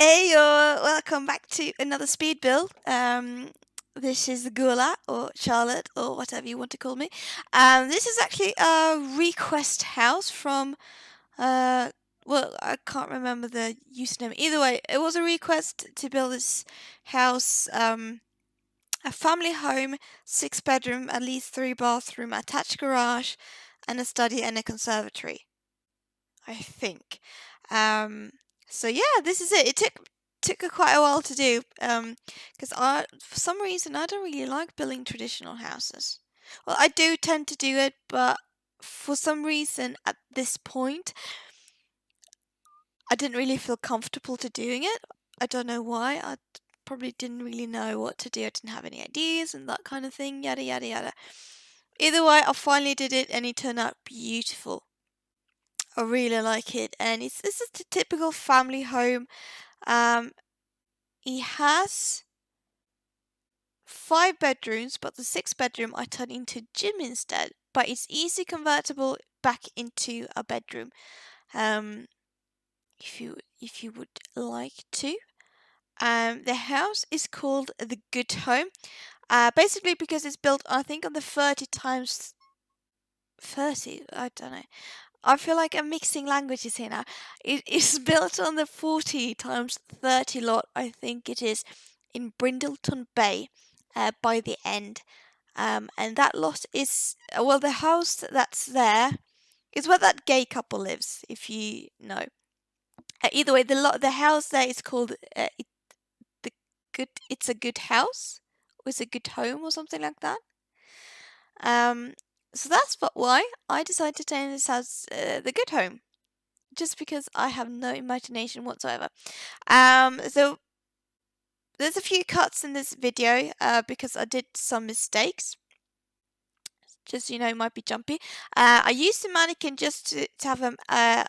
Hey, welcome back to another speed build. This is Gula or Charlotte or whatever you want to call me. This is actually a request house from well, I can't remember the username. Either way, it was a request to build this house. A family home, 6 bedroom, at least 3 bathroom, attached garage, and a study and a conservatory. I think. Um, so yeah, this is it. It took quite a while to do. Because I, for some reason, I don't really like building traditional houses. Well, I do tend to do it, but for some reason, at this point, I didn't really feel comfortable to doing it. I don't know why. I probably didn't really know what to do. I didn't have any ideas and that kind of thing. Yada yada yada. Either way, I finally did it, and it turned out beautiful. I really like it, and this is the typical family home. Um, it has 5 bedrooms, but the 6 bedroom I turned into gym instead. But it's easy convertible back into a bedroom. Um, if you would like to. The house is called the Good Home. Basically because it's built, I think, on the 30 times 30. I don't know. I feel like I'm mixing languages here now. It is built on the 40 times 30 lot, I think it is, in Brindleton Bay by the end. And that lot is, well, the house that's there is where that gay couple lives, if you know. Either way, the house there is called the it's a good house, or it's a good home, or something like that. Um, so that's why I decided to name this house the Good Home, just because I have no imagination whatsoever. So there's a few cuts in this video because I did some mistakes. Just it might be jumpy. I used the mannequin just to have a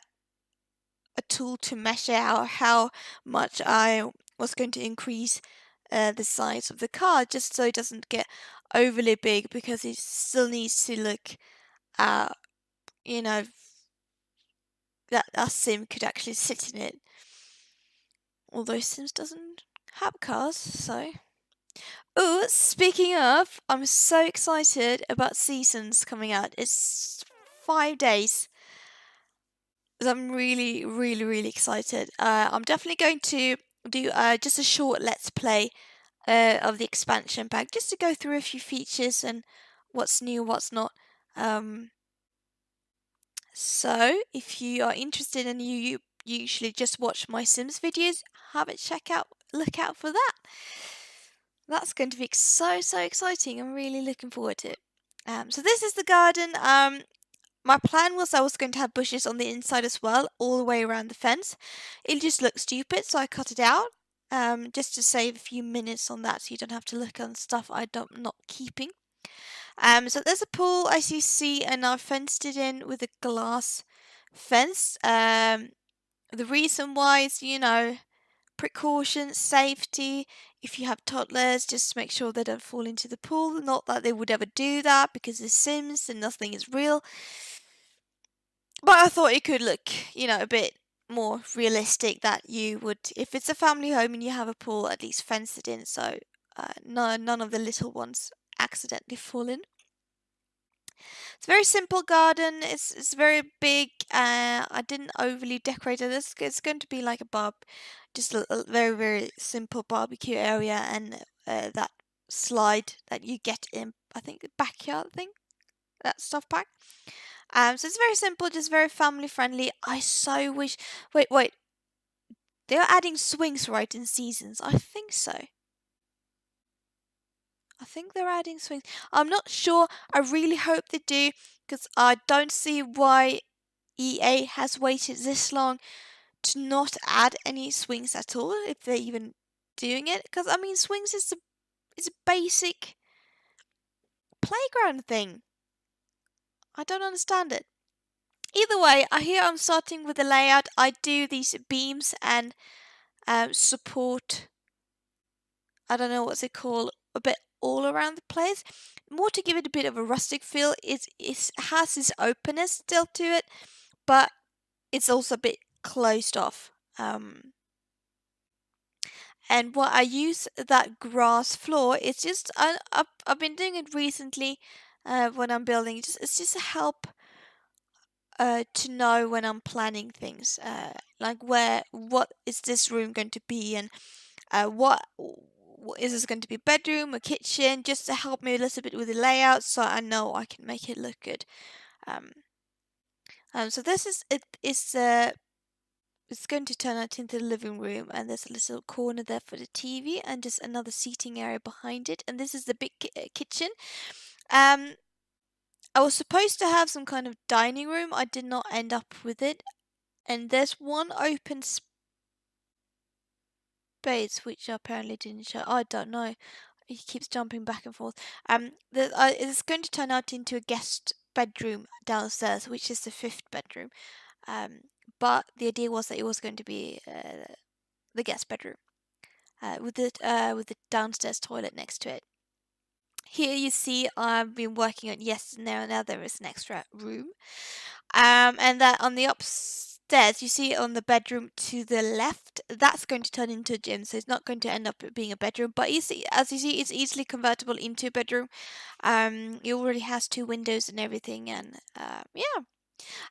tool to measure out how much I was going to increase the size of the car, just so it doesn't get overly big, because it still needs to look, uh, you know, that a sim could actually sit in it. Although Sims doesn't have cars, so. Oh, speaking of, I'm so excited about seasons coming out. It's 5 days. I'm really, really, really excited. I'm definitely going to do just a short let's play of the expansion pack, just to go through a few features and what's new, what's not. Um, so if you are interested and you usually just watch my Sims videos, have a look out for that. That's going to be so exciting. I'm really looking forward to it. So this is the garden. My plan was I was going to have bushes on the inside as well, all the way around the fence. It just looked stupid, so I cut it out. Just to save a few minutes on that, so you don't have to look on stuff I'm not keeping. So there's a pool, as you see, and I've fenced it in with a glass fence. The reason why is, precautions, safety. If you have toddlers, just make sure they don't fall into the pool. Not that they would ever do that, because it's Sims and nothing is real. But I thought it could look, a bit more realistic, that you would, if it's a family home and you have a pool, at least fence it in, so none of the little ones accidentally fall in. It's a very simple garden. It's very big. I didn't overly decorate it. It's going to be like just a very simple barbecue area, and that slide that you get in, I think, the backyard thing, that stuff pack. So it's very simple, just very family friendly. I so wish. Wait. They're adding swings right in seasons. I think so. I think they're adding swings. I'm not sure. I really hope they do, because I don't see why EA has waited this long to not add any swings at all, if they're even doing it. Because I mean, swings is a basic playground thing. I don't understand it. Either way, here I'm starting with the layout. I do these beams and support. I don't know what's it called. A bit all around the place, more to give it a bit of a rustic feel. It has this openness still to it, but it's also a bit closed off. And what I use that grass floor, it's just I've been doing it recently when I'm building. It's just a help to know when I'm planning things, like what is this room going to be, and what is this going to be, bedroom or kitchen, just to help me a little bit with the layout, so I know I can make it look good. Um, so this is it is it's going to turn out into the living room, and there's a little corner there for the TV, and just another seating area behind it, and this is the big kitchen. Um, I was supposed to have some kind of dining room. I did not end up with it. And there's one open space which I apparently didn't show. I don't know. He keeps jumping back and forth. It's going to turn out into a guest bedroom downstairs, which is the fifth bedroom. But the idea was that it was going to be the guest bedroom with the downstairs toilet next to it. Here you see I've been working on yes, now there is an extra room. And that on the upstairs, you see on the bedroom to the left, that's going to turn into a gym, so it's not going to end up being a bedroom. But as you see, it's easily convertible into a bedroom. It already has 2 windows and everything, and yeah.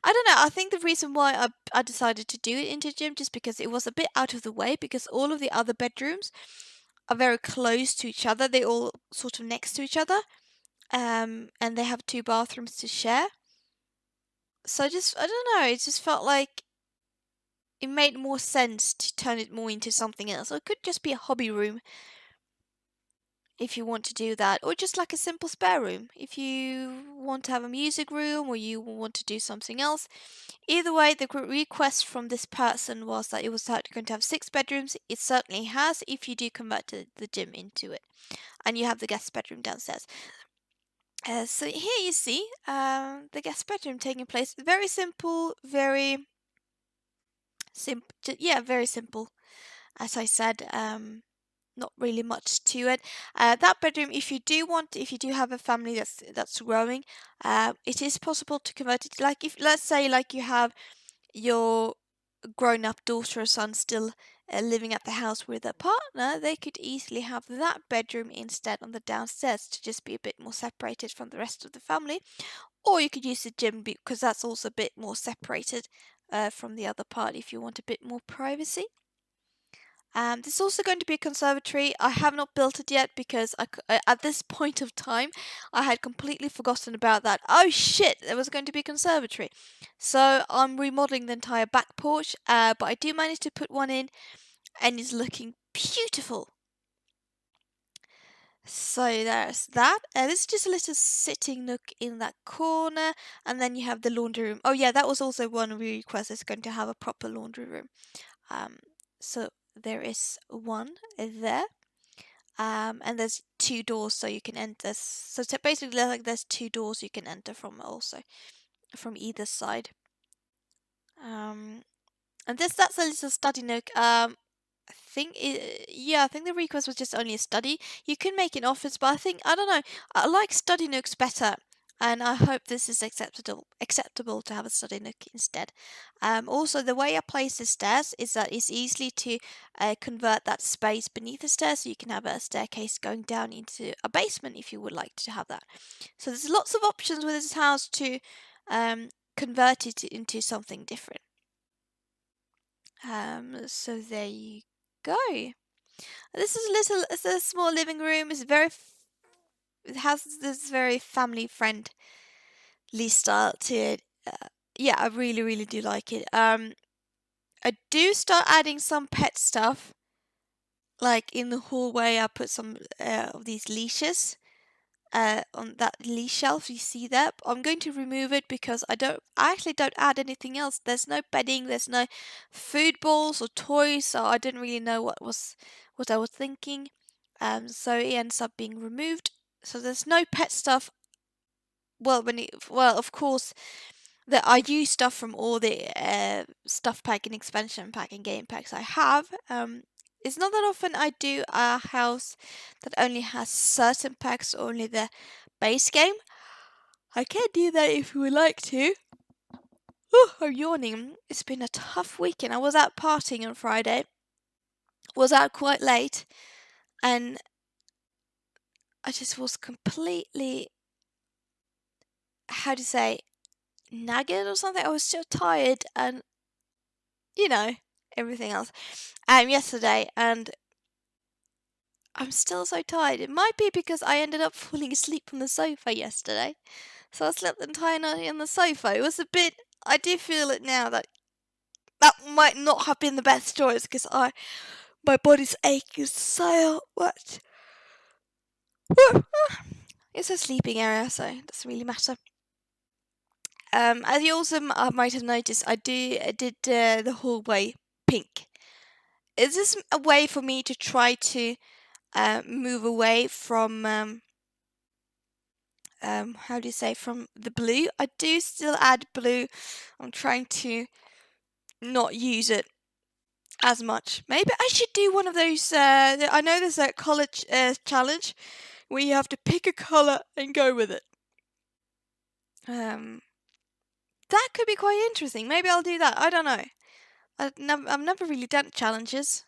I don't know. I think the reason why I decided to do it into a gym just because it was a bit out of the way, because all of the other bedrooms are very close to each other. They're all sort of next to each other, and they have 2 bathrooms to share. So I don't know, it just felt like it made more sense to turn it more into something else. Or it could just be a hobby room if you want to do that, or just like a simple spare room if you want to have a music room or you want to do something else. Either way, the request from this person was that it was going to have 6 bedrooms. It certainly has if you do convert the gym into it, and you have the guest bedroom downstairs. So here you see the guest bedroom taking place. Very simple, very simple. Yeah, very simple. As I said, not really much to it. That bedroom, if you do have a family that's growing, it is possible to convert it. Like if let's say like you have your grown-up daughter or son still living at the house with a partner, they could easily have that bedroom instead on the downstairs to just be a bit more separated from the rest of the family. Or you could use the gym because that's also a bit more separated from the other part if you want a bit more privacy. This is also going to be a conservatory. I have not built it yet because at this point of time, I had completely forgotten about that. Oh shit, there was going to be a conservatory. So I'm remodeling the entire back porch, but I do manage to put one in, and it's looking beautiful. So there's that. This is just a little sitting nook in that corner, and then you have the laundry room. Oh yeah, that was also one of your requests. It's going to have a proper laundry room. So there is one there. And there's 2 doors so you can enter. So basically, like there's 2 doors you can enter from also, from either side. And that's a little study nook. I think I think the request was just only a study. You can make an office, but I don't know. I like study nooks better, and I hope this is acceptable to have a study nook instead. Also, the way I place the stairs is that it's easily to convert that space beneath the stairs, so you can have a staircase going down into a basement if you would like to have that. So there's lots of options with this house to convert it into something different. So there you go. This is it's a small living room. It has this very family friendly style to it. Yeah, I really, really do like it. I do start adding some pet stuff. Like in the hallway, I put some of these leashes. On that leash shelf, you see that. I'm going to remove it because I actually don't add anything else. There's no bedding, there's no food balls or toys, so I didn't really know what I was thinking. So it ends up being removed. So there's no pet stuff. Well, of course, I use stuff from all the stuff pack and expansion pack and game packs I have. It's not that often I do a house that only has certain packs, only the base game. I can do that if you would like to. I'm yawning. It's been a tough weekend. I was out partying on Friday. was out quite late, and I just was completely, how to say, nagged or something. I was so tired, and you know, everything else. Yesterday, and I'm still so tired. It might be because I ended up falling asleep on the sofa yesterday. So I slept the entire night on the sofa. It was a bit. I do feel it now that might not have been the best choice because my body's aching so much. It's a sleeping area, so it doesn't really matter. As you also might have noticed, I did the hallway pink. Is this a way for me to try to move away from how do you say, from the blue? I do still add blue. I'm trying to not use it as much. Maybe I should do one of those. I know there's a color challenge where you have to pick a color and go with it. That could be quite interesting. Maybe I'll do that. I don't know. I've never really done challenges.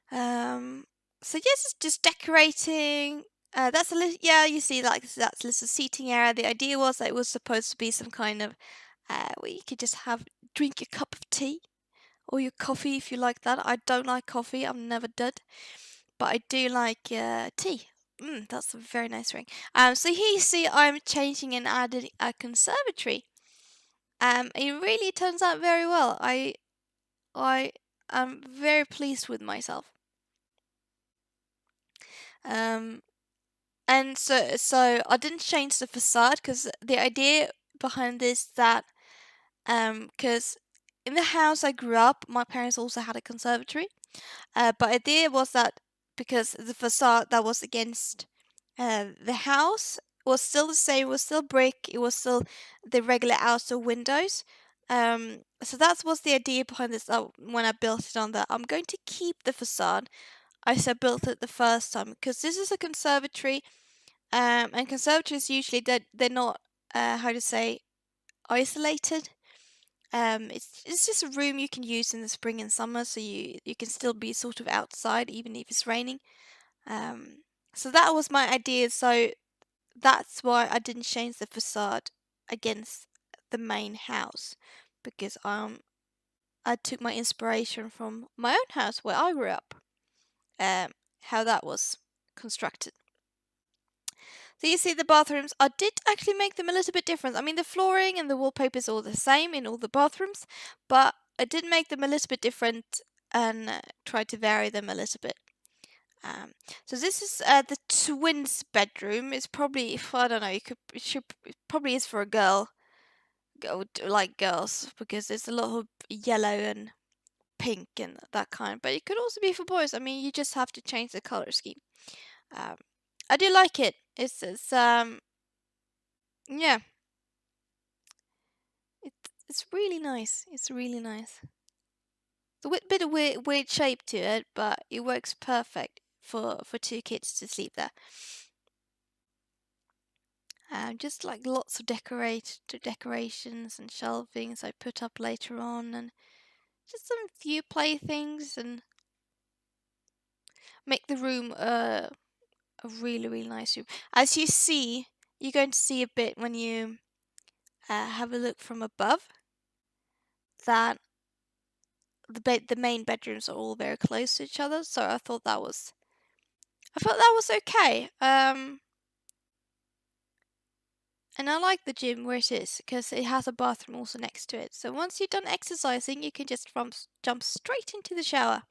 So yes, it's just decorating. That's a little, yeah, you see, like that's a little seating area. The idea was that it was supposed to be some kind of where you could just drink your cup of tea or your coffee if you like that. I don't like coffee. I've never did, but I do like tea. That's a very nice ring. So here you see I'm changing and adding a conservatory. It really turns out very well. I am very pleased with myself. And so I didn't change the facade because the idea behind this that because in the house I grew up, my parents also had a conservatory. But the idea was that because the facade that was against the house was still the same, was still brick, it was still the regular outer windows. So that was the idea behind this. When I built it on that, I'm going to keep the facade. I built it the first time because this is a conservatory, and conservatories usually they're not how to say, isolated. It's just a room you can use in the spring and summer, so you can still be sort of outside even if it's raining. So that was my idea. So that's why I didn't change the facade against the main house, because I took my inspiration from my own house where I grew up, how that was constructed. So you see the bathrooms, I did actually make them a little bit different. I mean, the flooring and the wallpaper is all the same in all the bathrooms, but I did make them a little bit different and try to vary them a little bit. So this is the twins' bedroom. It's probably, I don't know, it probably is for a girl, like girls, because there's a lot of yellow and pink and that kind. But it could also be for boys. I mean, you just have to change the color scheme. I do like it. It's yeah. It's really nice. It's really nice. It's a bit of weird shape to it, but it works perfect for two kids to sleep there. Just like lots of decorations and shelvings I put up later on, and just some few playthings, and make the room a really nice room. As you see, you're going to see a bit when you have a look from above that the main bedrooms are all very close to each other. So I thought that was okay. And I like the gym where it is because it has a bathroom also next to it. So once you're done exercising, you can just jump straight into the shower.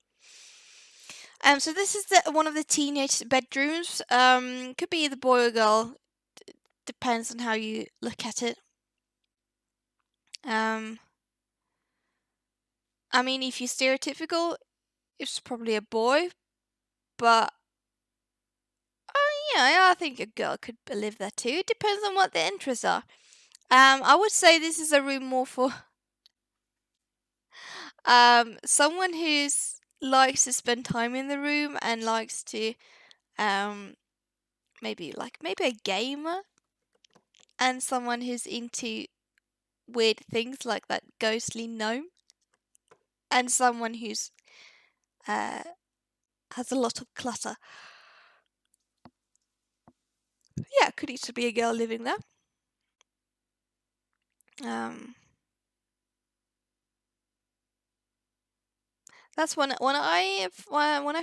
So this is one of the teenage bedrooms. Could be either boy or girl. Depends on how you look at it. I mean, if you're stereotypical, it's probably a boy, but yeah, I think a girl could live there too. It depends on what their interests are. I would say this is a room more for someone who's likes to spend time in the room and likes to maybe a gamer, and someone who's into weird things like that ghostly gnome, and someone who's has a lot of clutter. Yeah, could easily be a girl living there. That's when I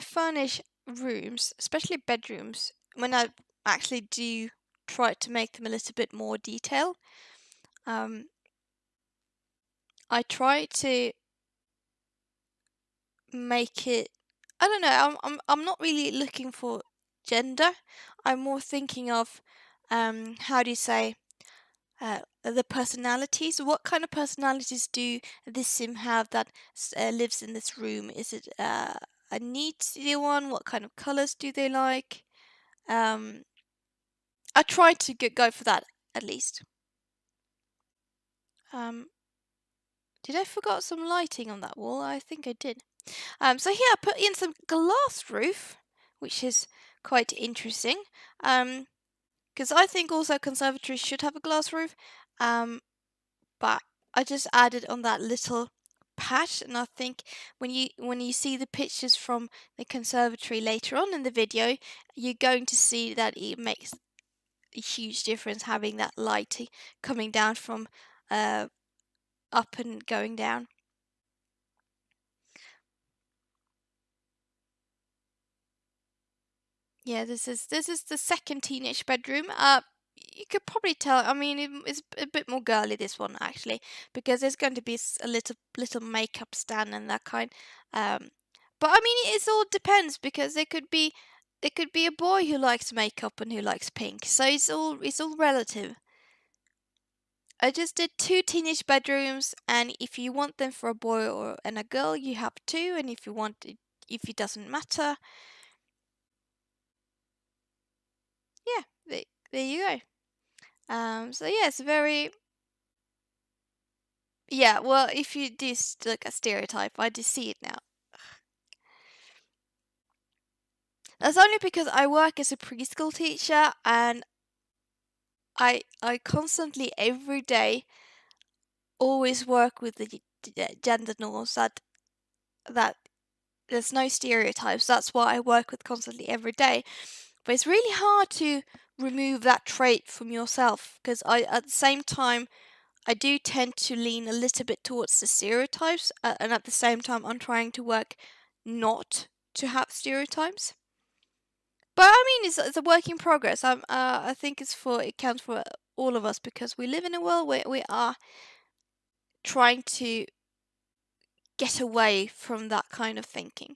furnish rooms, especially bedrooms, when I actually do try to make them a little bit more detailed. I try to make it. I don't know. I'm not really looking for gender. I'm more thinking of how do you say the personalities. What kind of personalities do this sim have that lives in this room? Is it a neat one? What kind of colors do they like? I try to go for that at least. Did I forgot some lighting on that wall? I think I did. So here I put in some glass roof, which is quite interesting. Because I think also conservatories should have a glass roof. But I just added on that little patch, and I think when you see the pictures from the conservatory later on in the video, you're going to see that it makes a huge difference having that light coming down from up and going down. Yeah, this is the second teenage bedroom. You could probably tell. I mean, it's a bit more girly, this one actually, because there's going to be a little makeup stand and that kind. But I mean, it all depends because there could be a boy who likes makeup and who likes pink. So it's all relative. I just did 2 teenage bedrooms, and if you want them for a boy or and a girl, you have 2, and if you want it, if it doesn't matter, yeah, there you go. So yeah, it's very. Yeah, well, if you do look at stereotype, I do see it now. That's only because I work as a preschool teacher, and I constantly every day always work with the gender norms that there's no stereotypes. That's what I work with constantly every day. But it's really hard to remove that trait from yourself because I at the same time I do tend to lean a little bit towards the stereotypes, and at the same time, I'm trying to work not to have stereotypes. But I mean, it's a work in progress. I think it counts for all of us because we live in a world where we are trying to get away from that kind of thinking.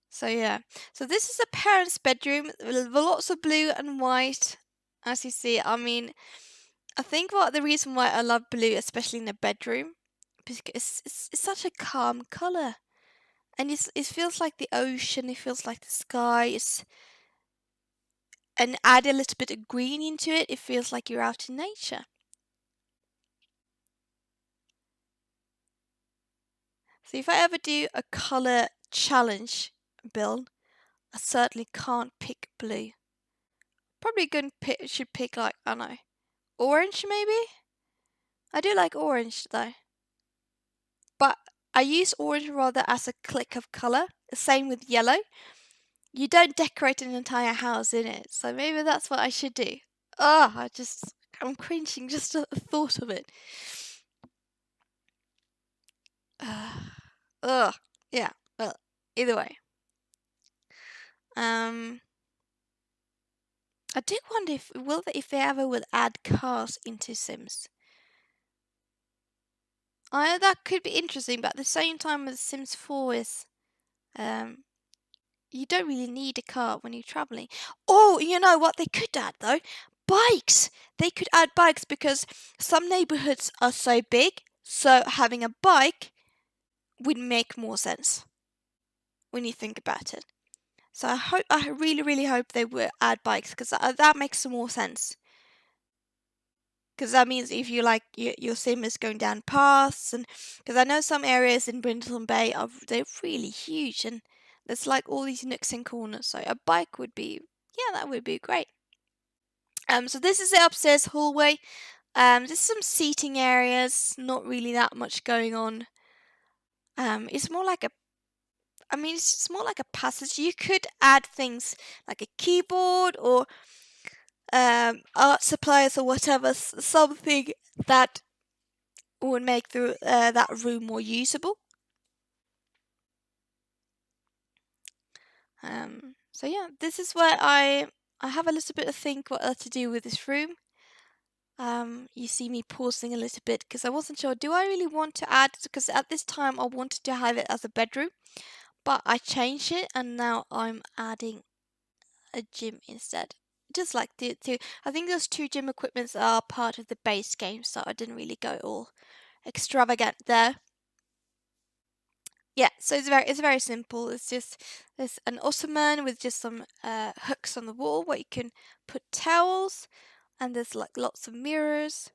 So yeah, so this is a parent's bedroom with lots of blue and white, as you see. I mean, I think the reason why I love blue, especially in a bedroom, because it's such a calm color, and it feels like the ocean. It feels like the sky. And add a little bit of green into it. It feels like you're out in nature. So if I ever do a color challenge build, I certainly can't pick blue. Probably should pick like I don't know, orange maybe. I do like orange though. But I use orange rather as a click of color. Same with yellow. You don't decorate an entire house in it, so maybe that's what I should do. I'm cringing just at the thought of it. Ugh. Yeah. Well, either way. I do wonder if they ever will add cars into Sims. That could be interesting, but at the same time as Sims 4 is, you don't really need a car when you're traveling. Oh, you know what they could add though? Bikes! They could add bikes because some neighborhoods are so big, so having a bike would make more sense when you think about it. So I really, really hope they will add bikes because that makes some more sense. Because that means if you like your sim is going down paths, and because I know some areas in Brindleton Bay they're really huge, and there's like all these nooks and corners. So a bike would be, yeah, that would be great. So this is the upstairs hallway. There's some seating areas, not really that much going on. It's more like it's more like a passage. You could add things like a keyboard or art supplies or whatever, something that would make that room more usable. So yeah, this is where I have a little bit of think what to do with this room. You see me pausing a little bit because I wasn't sure, do I really want to add, because at this time I wanted to have it as a bedroom, but I changed it and now I'm adding a gym instead. Just like the two, I think those two gym equipments are part of the base game, so I didn't really go all extravagant there. Yeah, so it's very simple. It's just there's an ottoman with just some hooks on the wall where you can put towels, and there's like lots of mirrors.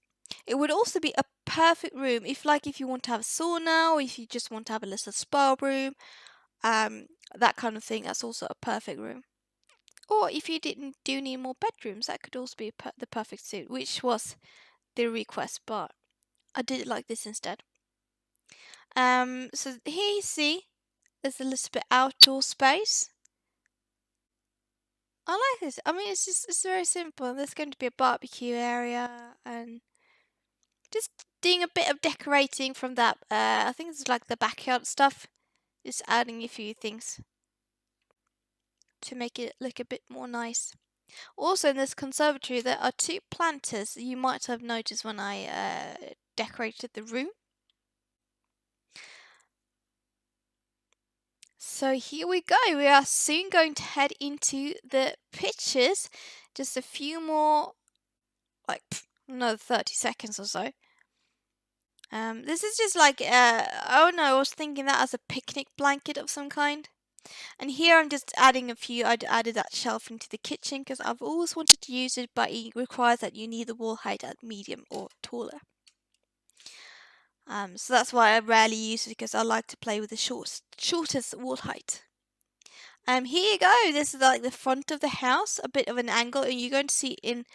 It would also be a perfect room if you want to have a sauna or if you just want to have a little spa room, that kind of thing. That's also a perfect room. Or if you do need more bedrooms, that could also be the perfect suit, which was the request, but I did it like this instead. So here you see there's a little bit outdoor space. I like this. I mean, it's very simple. There's going to be a barbecue area and just doing a bit of decorating from that. I think it's like the backyard stuff. Just adding a few things to make it look a bit more nice. Also, in this conservatory, there are two planters you might have noticed when I decorated the room. So here we go. We are soon going to head into the pictures. Just a few more, like another 30 seconds or so. This is just like, oh no, I was thinking that as a picnic blanket of some kind. And here I'm just adding a few. I added that shelf into the kitchen because I've always wanted to use it, but it requires that you need the wall height at medium or taller. So that's why I rarely use it, because I like to play with the shortest wall height. Here you go. This is like the front of the house, a bit of an angle, and you're going to see in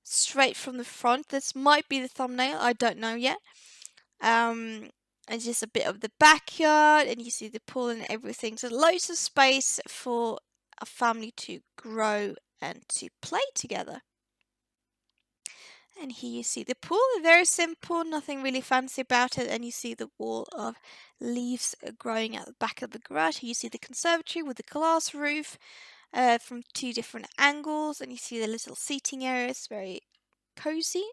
straight from the front. This might be the thumbnail. I don't know yet. And just a bit of the backyard, and you see the pool and everything. So loads of space for a family to grow and to play together. And here you see the pool, very simple, nothing really fancy about it. And you see the wall of leaves growing at the back of the garage. Here you see the conservatory with the glass roof from two different angles. And you see the little seating areas, very cozy.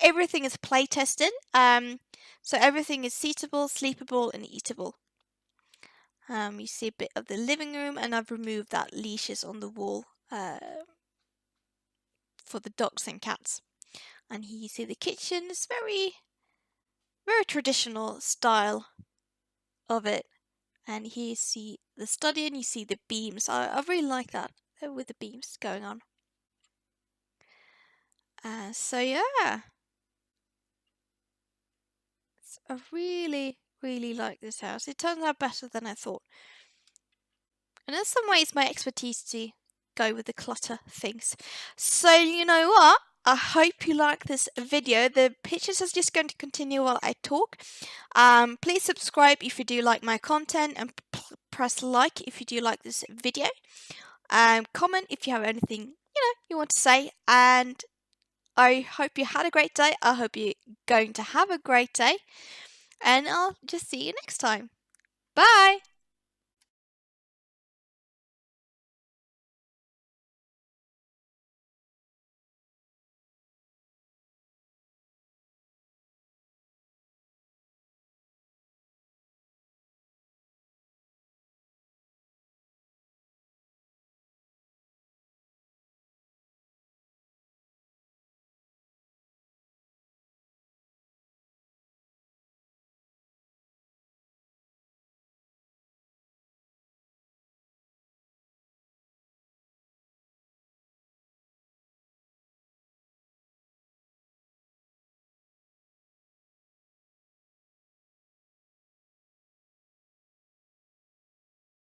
Everything is play tested. So everything is seatable, sleepable, and eatable. You see a bit of the living room, and I've removed that leashes on the wall for the dogs and cats. And here you see the kitchen. It's very, very traditional style of it. And here you see the study, and you see the beams. I really like that with the beams going on. So yeah, I really, really like this house. It turns out better than I thought. And in some ways, my expertise to go with the clutter things. So you know what? I hope you like this video. The pictures are just going to continue while I talk. Please subscribe if you do like my content, and press like if you do like this video. Comment if you have anything you want to say. And I hope you had a great day. I hope you're going to have a great day. And I'll just see you next time. Bye!